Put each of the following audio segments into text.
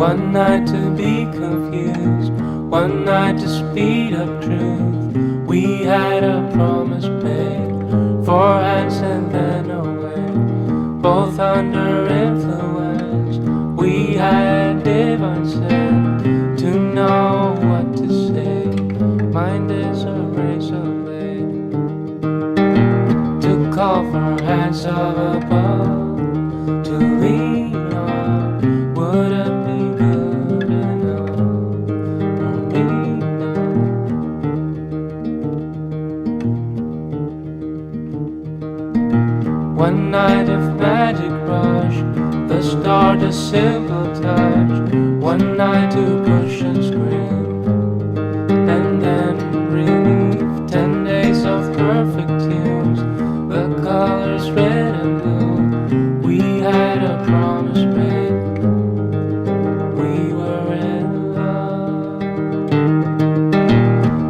One night to be confused, one night to speed up truth. We had a promise made, 4 hands and then away, both under influence. We had divine sense to know what to say. Mind is a razor blade to call for hands of above, to lean on. Would it be good enough for me now? One night of magic rush, the start a simple touch. One night to push and scream, and then relief. 10 days of perfect tunes, the colors red and blue. We had a promise made, we were in love.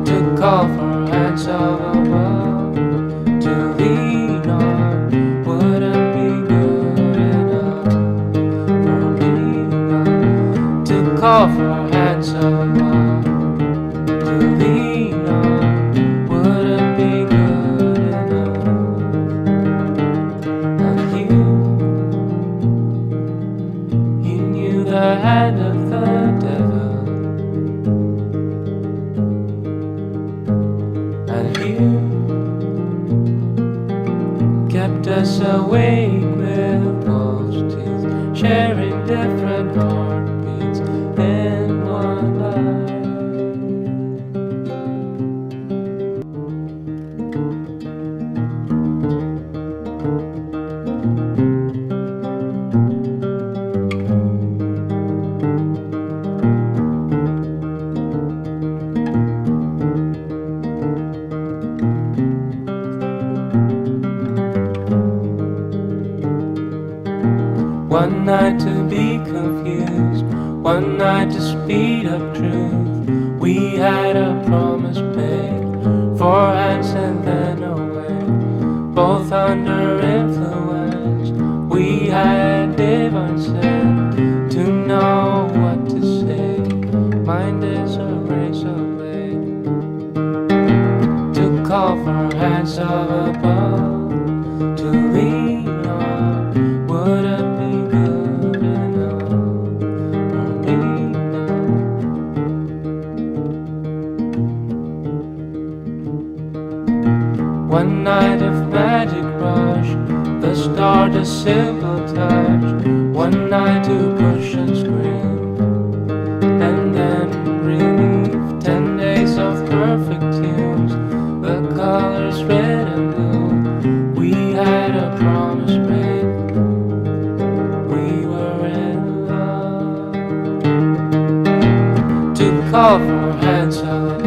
To call for hands of above, to lean on. Would it be good enough for me now? To call for hands of above, to lean on. Would it be good enough? And you knew the hand of the devil, and you kept us awake with false teeth, sharing different heartbeats in one life. One night to be confused, one night to speed up truth. We had a promise made, 4 hands and then away, both under influence. We had divine sense to know what to say. Mind is a razor blade to call for hands of above, to lean on. Would it be good enough for me now? One night of magic rush, the start a simple touch. One night to push and scream, and then relief. 10 days of perfect tunes, the colors red and blue. We had a promise made, we were in love. To call for hands of